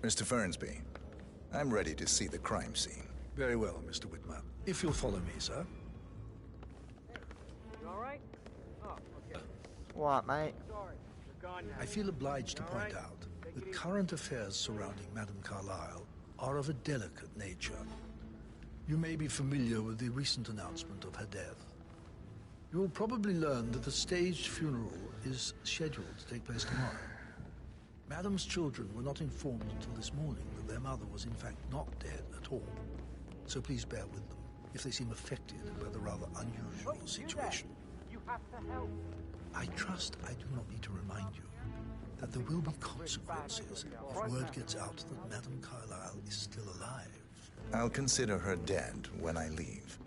Mr. Fernsby, I'm ready to see the crime scene. Very well, Mr. Whitman. If you'll follow me, sir. You alright? Oh, okay. What, mate? Sorry, you're gone now. I feel obliged to point out that current affairs surrounding Madame Carlyle are of a delicate nature. You may be familiar with the recent announcement of her death. You will probably learn that a staged funeral is scheduled to take place tomorrow. Madame's children were not informed until this morning that their mother was in fact not dead at all. So please bear with them if they seem affected by the rather unusual situation. You have to help. I trust I do not need to remind you that there will be consequences if word gets out that Madame Carlyle is still alive. I'll consider her dead when I leave.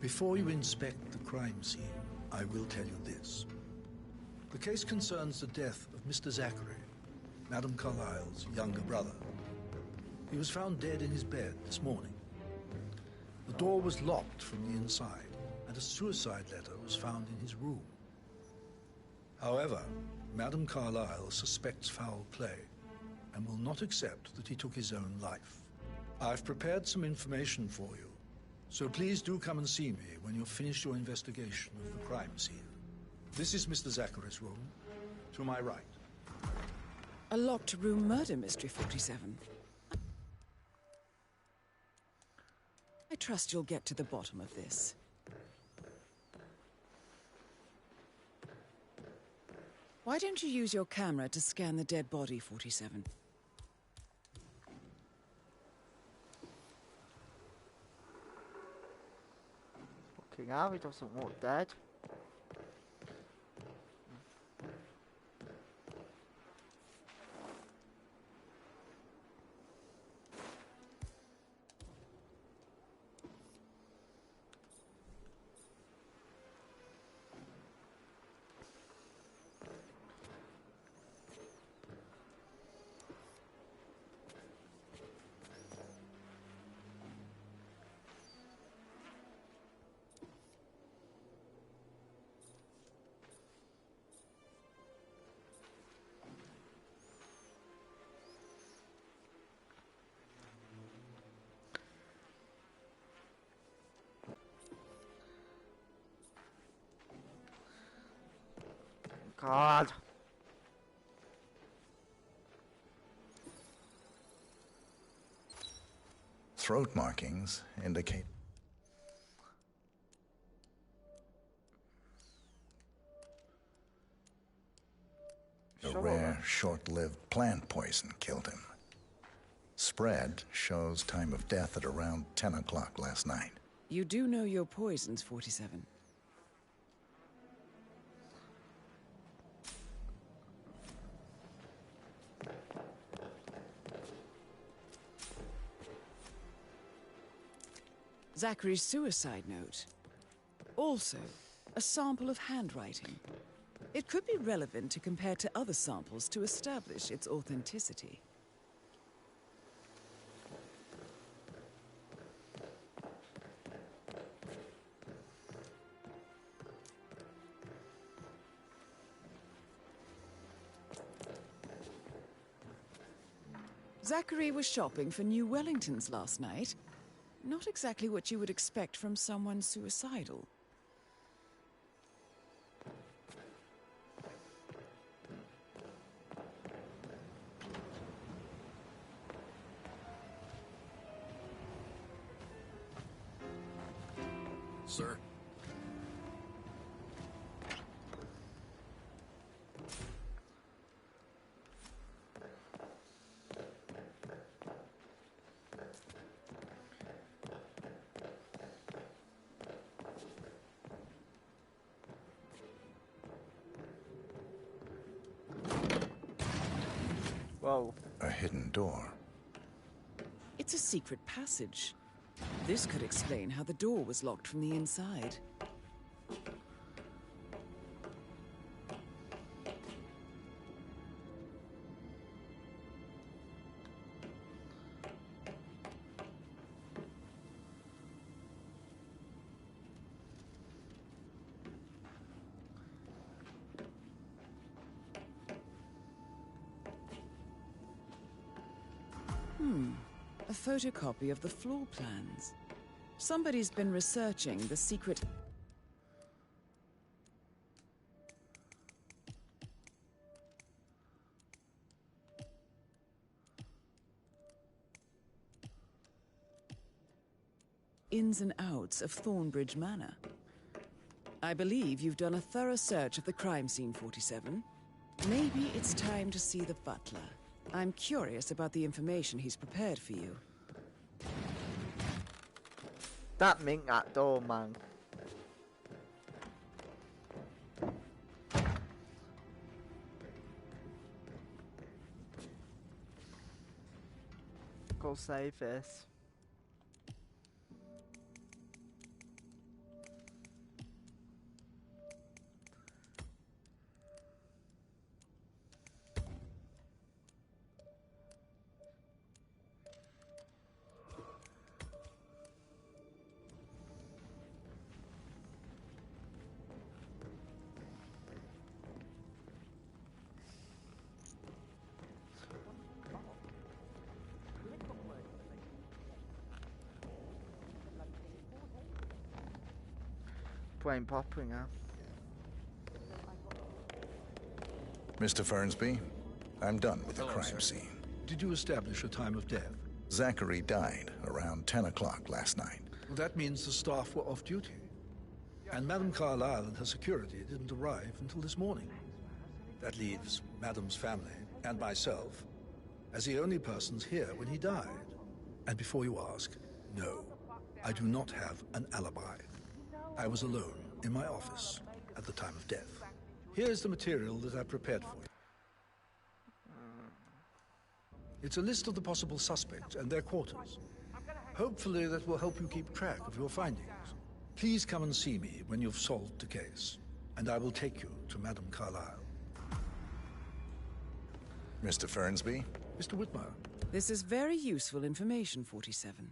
Before you inspect the crime scene, I will tell you this. The case concerns the death of Mr. Zachary, Madame Carlyle's younger brother. He was found dead in his bed this morning. The door was locked from the inside, and a suicide letter was found in his room. However, Madame Carlyle suspects foul play and will not accept that he took his own life. I've prepared some information for you, so please do come and see me when you've finished your investigation of the crime scene. This is Mr. Zachary's room, to my right. A locked room murder mystery, 47. I trust you'll get to the bottom of this. Why don't you use your camera to scan the dead body, 47? Fucking hell, he doesn't look dead. God. Throat markings indicate a rare, short-lived plant poison killed him. Spread shows time of death at around 10 o'clock last night. You do know your poisons, 47. Zachary's suicide note. Also, a sample of handwriting. It could be relevant to compare to other samples to establish its authenticity. Zachary was shopping for new Wellingtons last night. Not exactly what you would expect from someone suicidal. Sir? Whoa. A hidden door. It's a secret passage. This could explain how the door was locked from the inside. A photocopy of the floor plans. Somebody's been researching the secret... ins and outs of Thornbridge Manor. I believe you've done a thorough search of the crime scene, 47. Maybe it's time to see the butler. I'm curious about the information he's prepared for you. That mink that door, man. Go save this. Brain popping now. Mr. Fernsby, I'm done with the crime scene. Did you establish a time of death? Zachary died around 10 o'clock last night. Well, that means the staff were off duty. And Madame Carlyle and her security didn't arrive until this morning. That leaves Madame's family and myself as the only persons here when he died. And before you ask, no, I do not have an alibi. I was alone in my office at the time of death. Here's the material that I prepared for you. It's a list of the possible suspects and their quarters. Hopefully that will help you keep track of your findings. Please come and see me when you've solved the case, and I will take you to Madame Carlyle. Mr. Fernsby? Mr. Whitmer. This is very useful information, 47.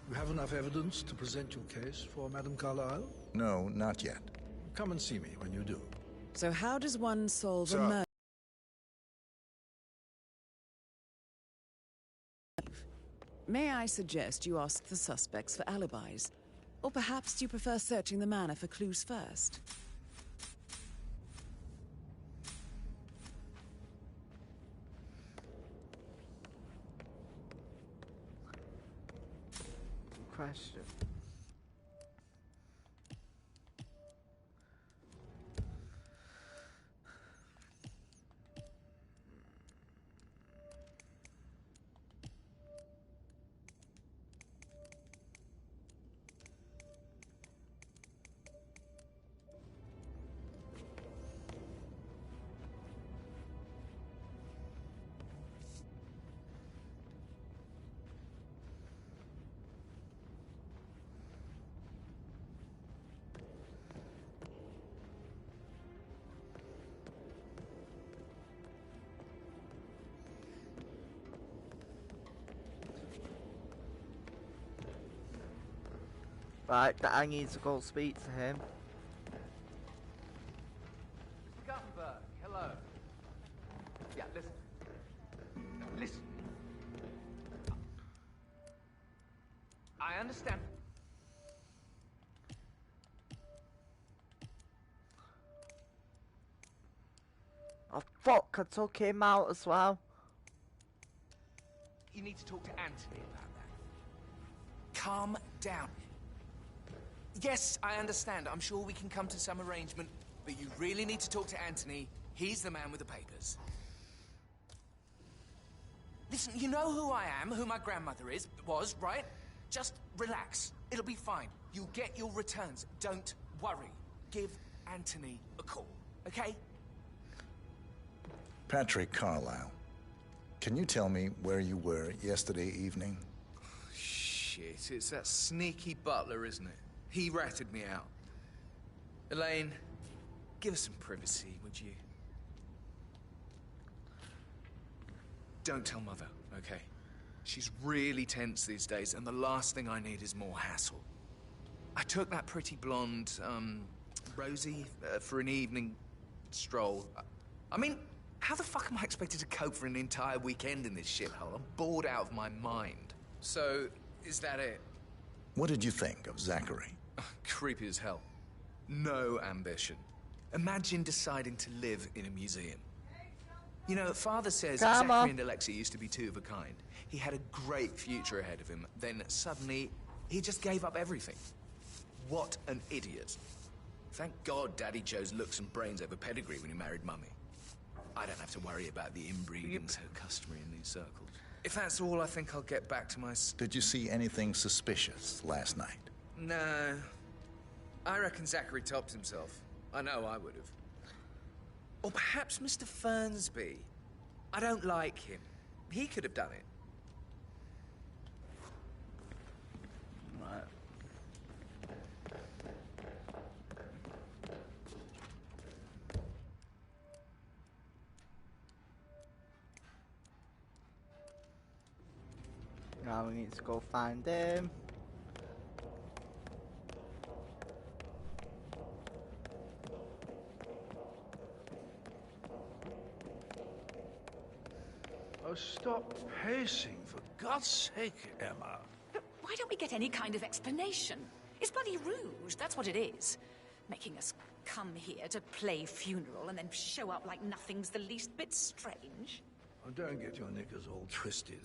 You have enough evidence to present your case for Madame Carlyle? No, not yet. Come and see me when you do. So how does one solve a murder? May I suggest you ask the suspects for alibis? Or perhaps you prefer searching the manor for clues first? Question. Right, I need to go speak to him. Mr. Guttenberg, hello. Yeah, listen. Listen. I understand. Oh fuck, I took him out as well. You need to talk to Anthony about that. Calm down. Yes, I understand. I'm sure we can come to some arrangement, but you really need to talk to Anthony. He's the man with the papers. Listen, you know who I am, who my grandmother was, right? Just relax. It'll be fine. You'll get your returns. Don't worry. Give Anthony a call, okay? Patrick Carlyle, can you tell me where you were yesterday evening? Shit, it's that sneaky butler, isn't it? He ratted me out. Elaine, give us some privacy, would you? Don't tell Mother, okay? She's really tense these days, and the last thing I need is more hassle. I took that pretty blonde, Rosie, for an evening stroll. I mean, how the fuck am I expected to cope for an entire weekend in this shithole? I'm bored out of my mind. So, is that it? What did you think of Zachary? Creepy as hell. No ambition. Imagine deciding to live in a museum. You know, Father says Zachary and Alexia used to be two of a kind. He had a great future ahead of him. Then suddenly, he just gave up everything. What an idiot. Thank God Daddy chose looks and brains over pedigree when he married Mummy. I don't have to worry about the inbreeding so customary in these circles. If that's all, I think I'll get back to my... Did you see anything suspicious last night? No. I reckon Zachary topped himself. I know I would have. Or perhaps Mr. Fernsby. I don't like him. He could have done it. Right. Now we need to go find him. Oh, stop pacing, for God's sake, Emma. But why don't we get any kind of explanation? It's bloody rouge, that's what it is. Making us come here to play funeral and then show up like nothing's the least bit strange. Oh, don't get your knickers all twisted.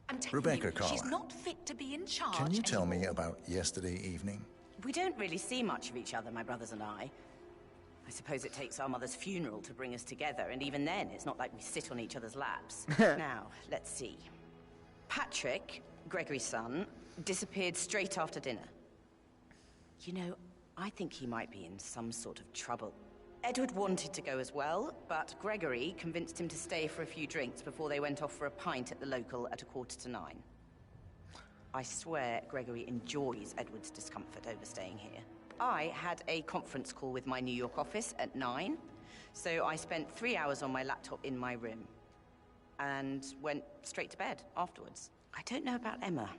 I'm telling Rebecca you, she's Carla. not fit to be in charge Can you tell me anymore. about yesterday evening? We don't really see much of each other, my brothers and I. I suppose it takes our mother's funeral to bring us together, and even then, it's not like we sit on each other's laps. Now, let's see. Patrick, Gregory's son, disappeared straight after dinner. You know, I think he might be in some sort of trouble. Edward wanted to go as well, but Gregory convinced him to stay for a few drinks before they went off for a pint at the local at 9:15. I swear Gregory enjoys Edward's discomfort over staying here. I had a conference call with my New York office at 9, so I spent 3 hours on my laptop in my room and went straight to bed afterwards. I don't know about Emma.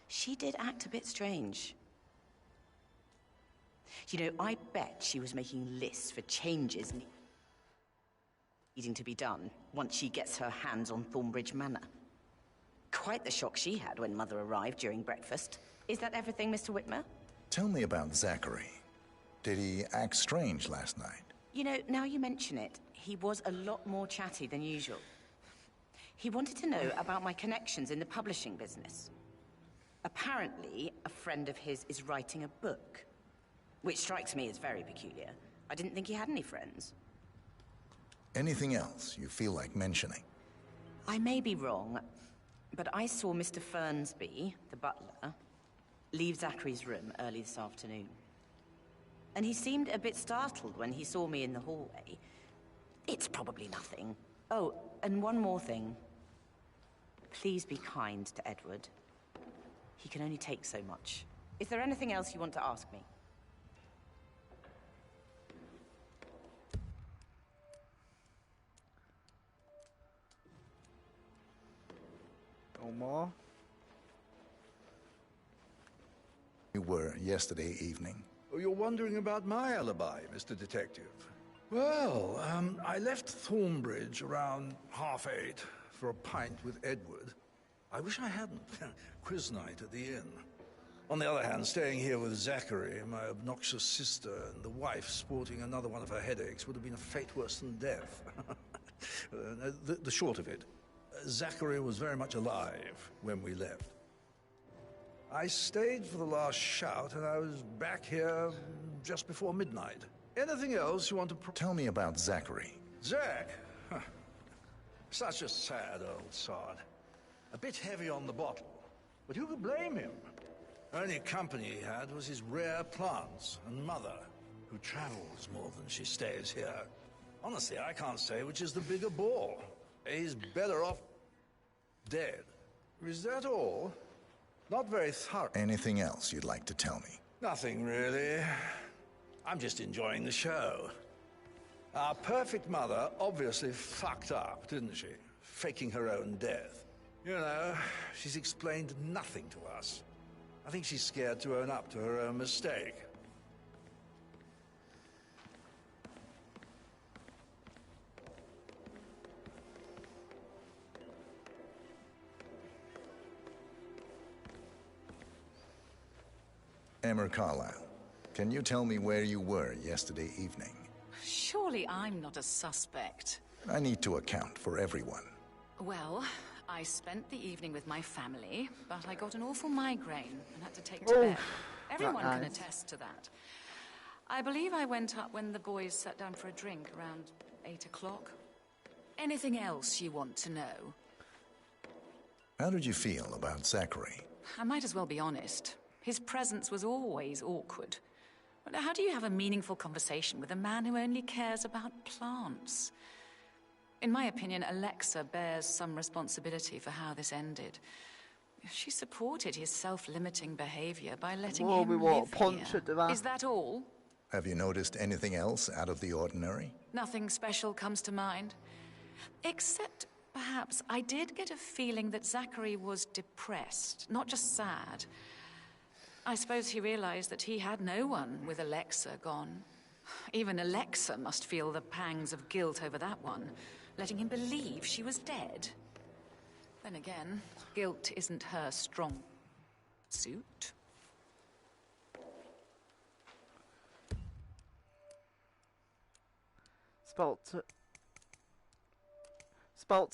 She did act a bit strange. You know, I bet she was making lists for changes needing to be done once she gets her hands on Thornbridge Manor. Quite the shock she had when Mother arrived during breakfast. Is that everything, Mr. Whitmer? Tell me about Zachary. Did he act strange last night? You know, now you mention it, he was a lot more chatty than usual. He wanted to know about my connections in the publishing business. Apparently, a friend of his is writing a book, which strikes me as very peculiar. I didn't think he had any friends. Anything else you feel like mentioning? I may be wrong, but I saw Mr. Fernsby, the butler, leave Zachary's room early this afternoon. And he seemed a bit startled when he saw me in the hallway. It's probably nothing. Oh, and one more thing. Please be kind to Edward. He can only take so much. Is there anything else you want to ask me? No more. You were yesterday evening. Oh, you're wondering about my alibi, Mr. Detective. Well, I left Thornbridge around 8:30 for a pint with Edward. I wish I hadn't. Quiz night at the inn. On the other hand, staying here with Zachary, my obnoxious sister, and the wife sporting another one of her headaches would have been a fate worse than death. The short of it, Zachary was very much alive when we left. I stayed for the last shout, and I was back here just before midnight. Anything else you want to... Tell me about Zachary. Zach? Huh. Such a sad old sod. A bit heavy on the bottle. But who could blame him? Only company he had was his rare plants and Mother, who travels more than she stays here. Honestly, I can't say which is the bigger ball. He's better off dead. Is that all? Not very thorough. Anything else you'd like to tell me? Nothing, really. I'm just enjoying the show. Our perfect mother obviously fucked up, didn't she? Faking her own death. You know, she's explained nothing to us. I think she's scared to own up to her own mistake. Emmer Carlyle, can you tell me where you were yesterday evening? Surely I'm not a suspect. I need to account for everyone. Well, I spent the evening with my family, but I got an awful migraine and had to take to bed. Everyone can attest to that. I believe I went up when the boys sat down for a drink around 8 o'clock. Anything else you want to know? How did you feel about Zachary? I might as well be honest. His presence was always awkward. But how do you have a meaningful conversation with a man who only cares about plants? In my opinion, Alexa bears some responsibility for how this ended. She supported his self-limiting behavior by letting him live here. Is that all? Have you noticed anything else out of the ordinary? Nothing special comes to mind. Except, perhaps, I did get a feeling that Zachary was depressed, not just sad. I suppose he realized that he had no one with Alexa gone. Even Alexa must feel the pangs of guilt over that one, letting him believe she was dead. Then again, guilt isn't her strong suit. Spoke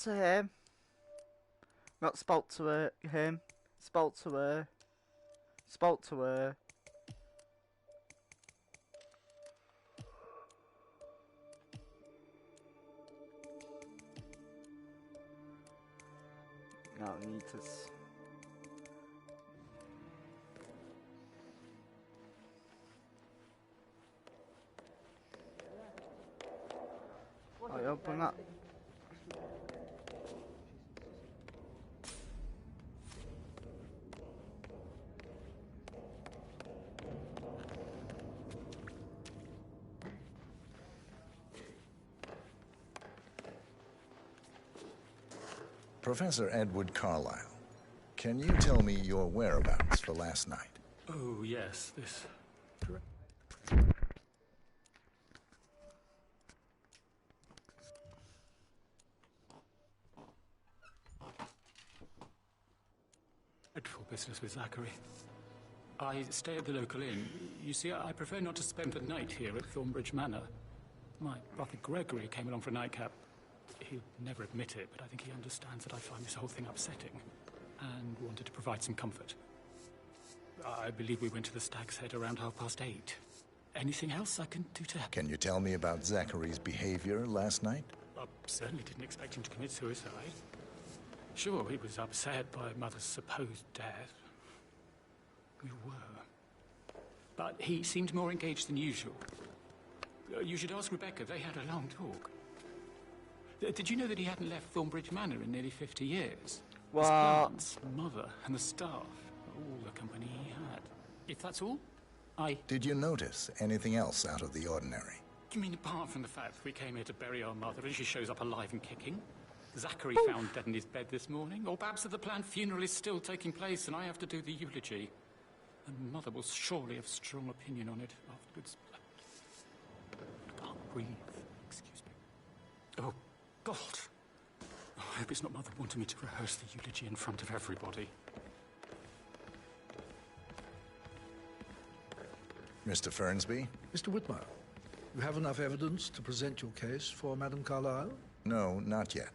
to him. Not spoke to her, him. Spoke to her. Spoke to her. No, need to. I open up. Professor Edward Carlyle, can you tell me your whereabouts for last night? Oh, yes, this... Dreadful business with Zachary. I stay at the local inn. You see, I prefer not to spend the night here at Thornbridge Manor. My brother Gregory came along for a nightcap. He'll never admit it, but I think he understands that I find this whole thing upsetting and wanted to provide some comfort. I believe we went to the Stag's Head around 8:30. Anything else I can do to help? Can you tell me about Zachary's behavior last night? I certainly didn't expect him to commit suicide. Sure, he was upset by Mother's supposed death. We were. But he seemed more engaged than usual. You should ask Rebecca. They had a long talk. Did you know that he hadn't left Thornbridge Manor in nearly 50 years? What? His plants, Mother, and the staff. All the company he had. If that's all, Did you notice anything else out of the ordinary? You mean apart from the fact that we came here to bury our mother and she shows up alive and kicking? Zachary found dead in his bed this morning? Or perhaps that the planned funeral is still taking place and I have to do the eulogy? And Mother will surely have strong opinion on it afterwards. I can't breathe. Excuse me. Oh, God. I hope it's not Mother wanting me to rehearse the eulogy in front of everybody. Mr. Fernsby? Mr. Whitmire, you have enough evidence to present your case for Madame Carlyle? No, not yet.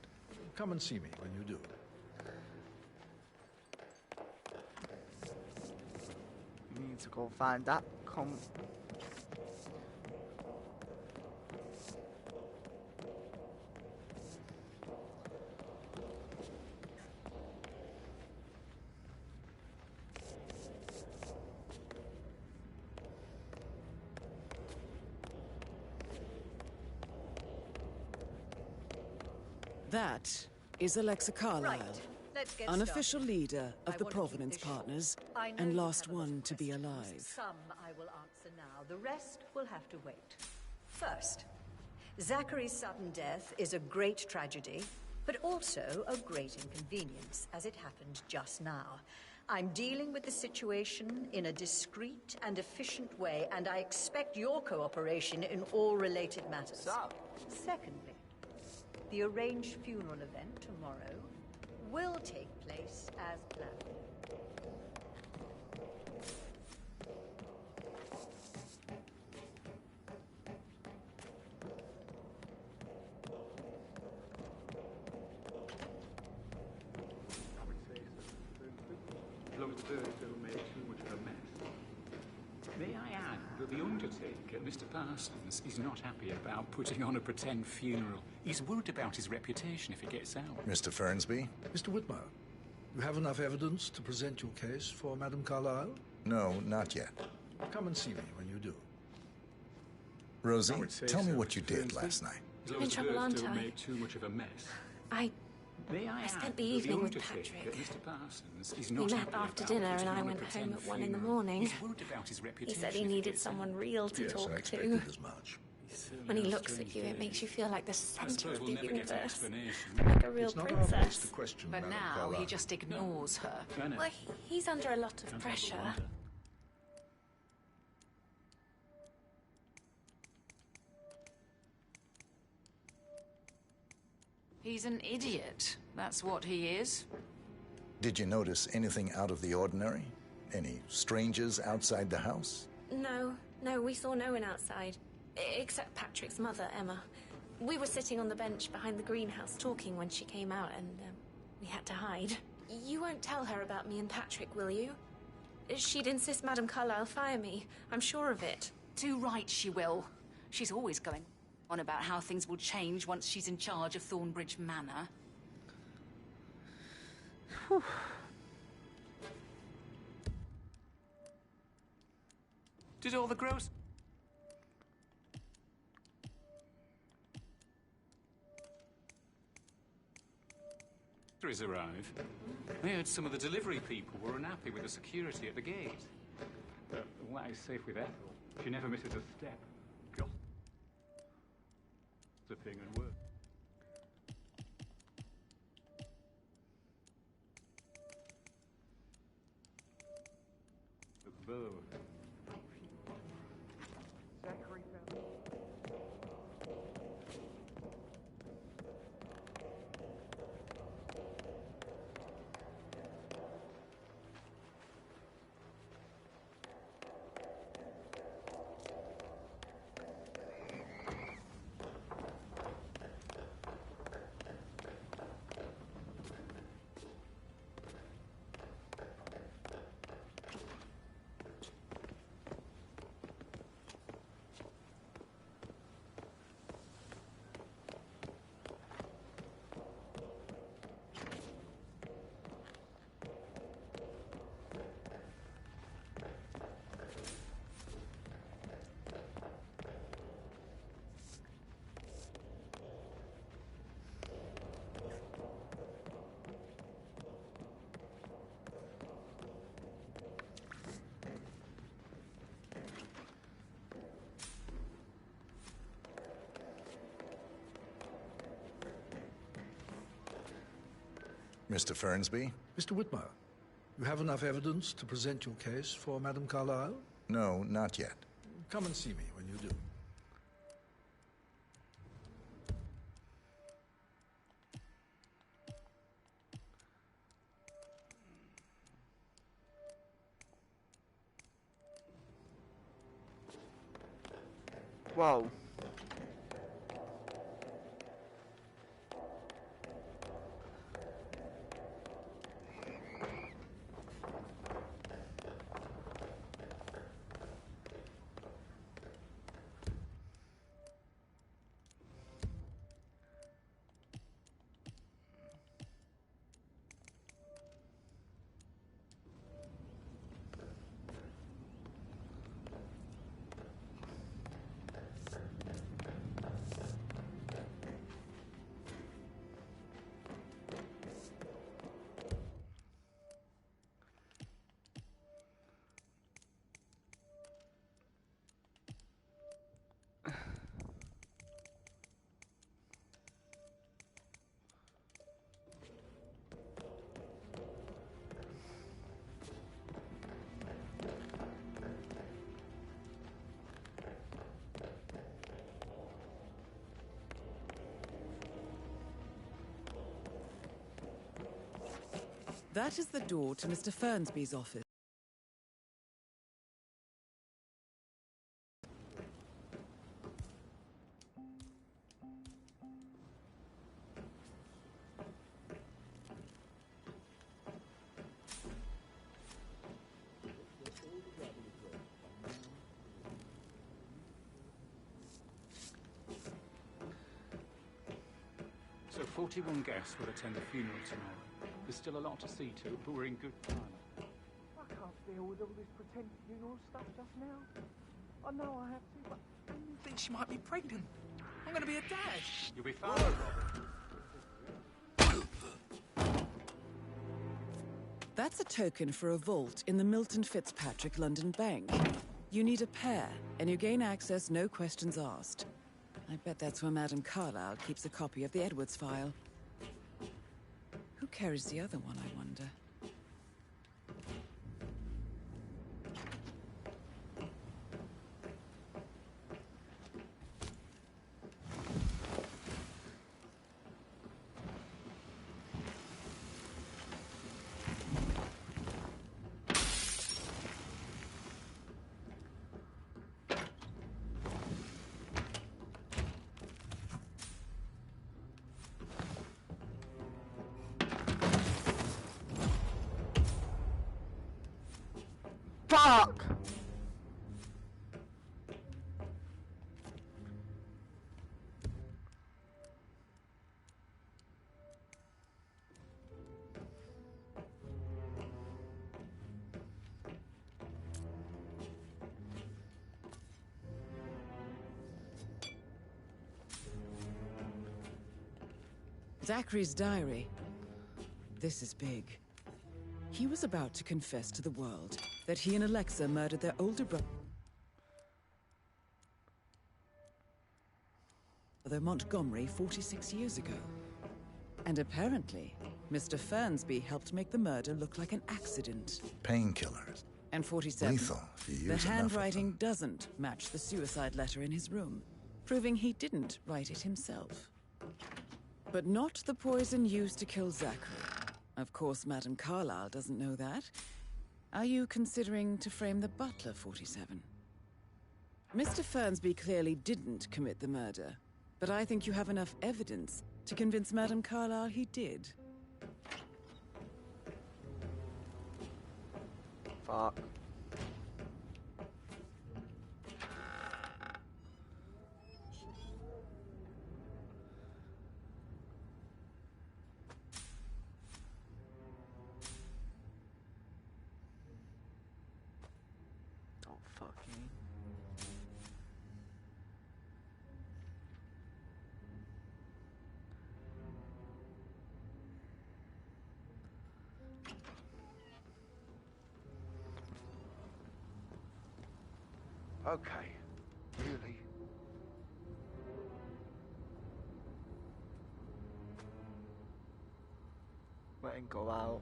Come and see me when you do. You need to go find that. Come. That is Alexa Carlyle, Right. Let's get unofficial started. leader I of the want to keep Provenance this short. Partners I know and you last have a lot one of to be questions. alive. Some I will answer now. Now, the rest will have to wait. First, Zachary's sudden death is a great tragedy, but also a great inconvenience, as it happened just now. I'm dealing with the situation in a discreet and efficient way, and I expect your cooperation in all related matters. So? Secondly, the arranged funeral event tomorrow will take place as planned. As long as the birds don't make too much of a mess. May I add that the undertaker, Mr. Parsons, is not happy about putting on a pretend funeral. He's worried about his reputation if it gets out. Mr. Fernsby? Mr. Whitmire, you have enough evidence to present your case for Madame Carlyle? No, not yet. Come and see me when you do. Rosie, tell me what you did last night. As long as the birds don't make too much of a mess. I May I spent add the that evening with undertaker, Patrick. Mr. Parsons, is We not met happy after about dinner and putting I on a went home pretend at 1 in the funeral. morning. He's worried about his He reputation said he if it needed gets someone out. real to Yes, I talk expected to. as much. When he looks at you, it makes you feel like the I center suppose of we'll the never get an universe. explanation. Like a real It's not our place to princess. question But Madame now Carlyle. he just ignores her. I know. Well, he's under a lot of Can't help but pressure. wonder. He's an idiot. That's what he is. Did you notice anything out of the ordinary? Any strangers outside the house? No, we saw no one outside. Except Patrick's mother, Emma. We were sitting on the bench behind the greenhouse talking when she came out and we had to hide. You won't tell her about me and Patrick, will you? She'd insist Madame Carlyle fire me. I'm sure of it. Too right she will. She's always going on about how things will change once she's in charge of Thornbridge Manor. Did all the groceries arrive? I heard some of the delivery people were unhappy with the security at the gate. But what is safe with Ethel? She never misses a step. Gossiping and work. Bow. Zachary found... Mr. Fernsby? Mr. Whitmire, you have enough evidence to present your case for Madame Carlyle? No, not yet. Come and see me when you do. Whoa. That is the door to Mr. Fernsby's office. So 41 guests will attend the funeral tomorrow. There's still a lot to see to, but we're in good time. I can't deal with all this pretend funeral stuff just now. I know I have to, but I think she might be pregnant. I'm going to be a dad. You'll be fine, Robert. That's a token for a vault in the Milton Fitzpatrick London Bank. You need a pair, and you gain access no questions asked. I bet that's where Madame Carlyle keeps a copy of the Edwards file. Who carries the other one, I wonder? Fuck! Zachary's diary. This is big. He was about to confess to the world that he and Alexa murdered their older brother Montgomery 46 years ago. And apparently, Mr. Fernsby helped make the murder look like an accident. Painkillers. And 47, Lethal if you use the enough of handwriting them. doesn't match the suicide letter in his room, proving he didn't write it himself. But not the poison used to kill Zachary. Of course, Madame Carlyle doesn't know that. Are you considering to frame the butler, 47? Mr. Fernsby clearly didn't commit the murder, but I think you have enough evidence to convince Madame Carlyle he did. Fuck. Oh, fucking. okay, really. Let him go out.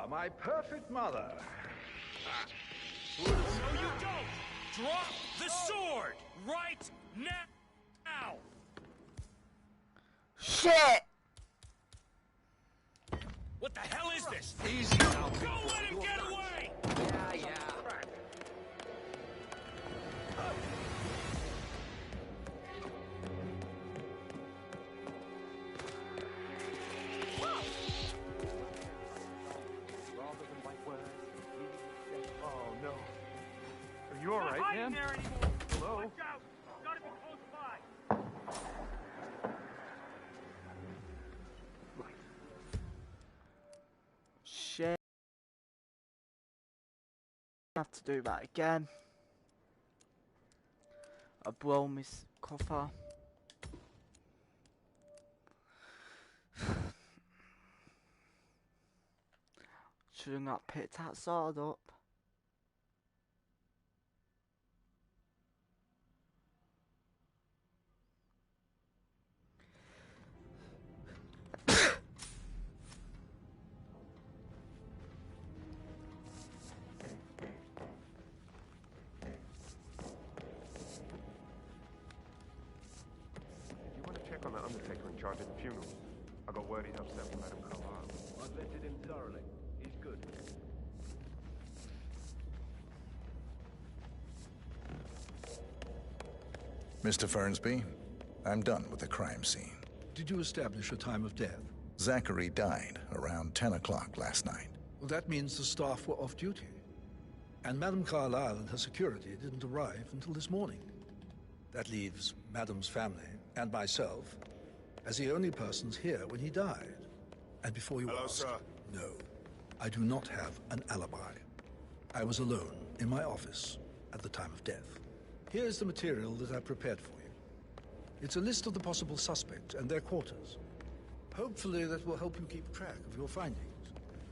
My perfect mother. No, you don't! Drop the sword! Right now! Shit! What the hell is this? Easy now. Don't let him get away! Yeah. Oh no. Are you alright, man? Hello? Watch out! Gotta be close by. Shit. I have to do that again. I blow my cover. Should have not picked that sword up. You want to check on the undertaker in charge of the funeral? I got word he's upset with Madame Carlisle. I've vetted him thoroughly. He's good. Mr. Fernsby, I'm done with the crime scene. Did you establish a time of death? Zachary died around 10 o'clock last night. Well, that means the staff were off duty. And Madame Carlisle and her security didn't arrive until this morning. That leaves Madame's family and myself as the only persons here when he died. And before you ask, sir. no, I do not have an alibi. I was alone in my office at the time of death. Here's the material that I prepared for you. It's a list of the possible suspects and their quarters. Hopefully that will help you keep track of your findings.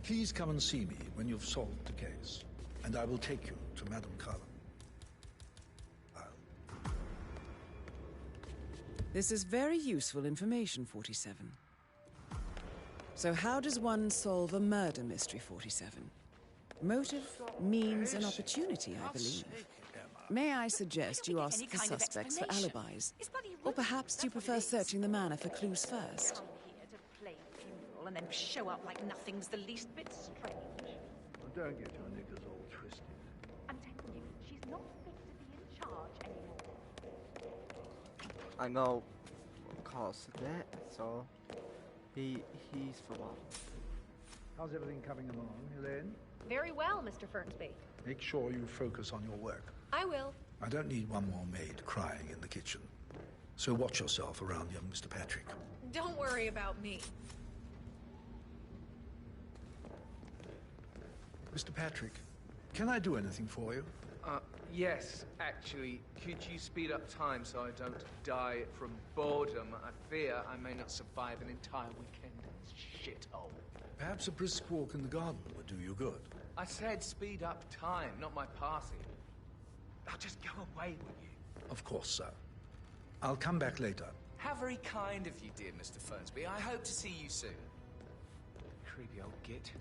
Please come and see me when you've solved the case, and I will take you to Madame Carlisle. This is very useful information, 47. So how does one solve a murder mystery, 47? Motive, means, and opportunity, I believe. May I suggest you ask the suspects for alibis? Or perhaps you prefer searching the manor for clues first? Come here to play funeral and then show up like nothing's the least bit strange. Well, don't get your knickers all twisted. I'm telling you, she's not fit to be in charge anymore. I know, of course, that. So he's for one. How's everything coming along, Elaine? Very well, Mr. Fernsby. Make sure you focus on your work. I will. I don't need one more maid crying in the kitchen. So watch yourself around young Mr. Patrick. Don't worry about me. Mr. Patrick, can I do anything for you? Yes, actually. Could you speed up time so I don't die from boredom? I fear I may not survive an entire weekend in this shithole. Perhaps a brisk walk in the garden would do you good. I said speed up time, not my party. Now just go away, will you? Of course, sir. I'll come back later. How very kind of you, dear Mr. Fernsby. I hope to see you soon. Creepy old git.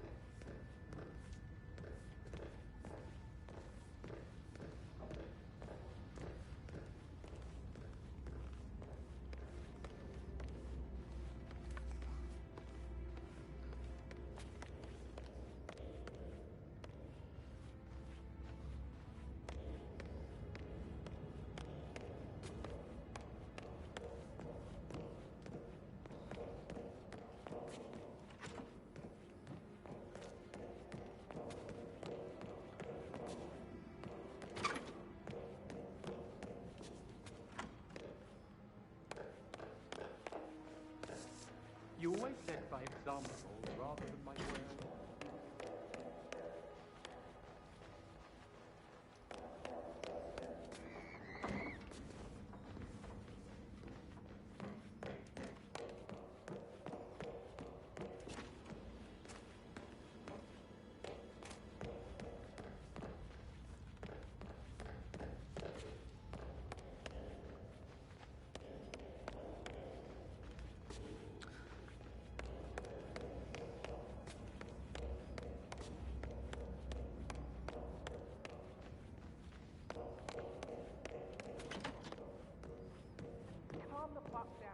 You always led by example rather than my word. Calm the fuck down.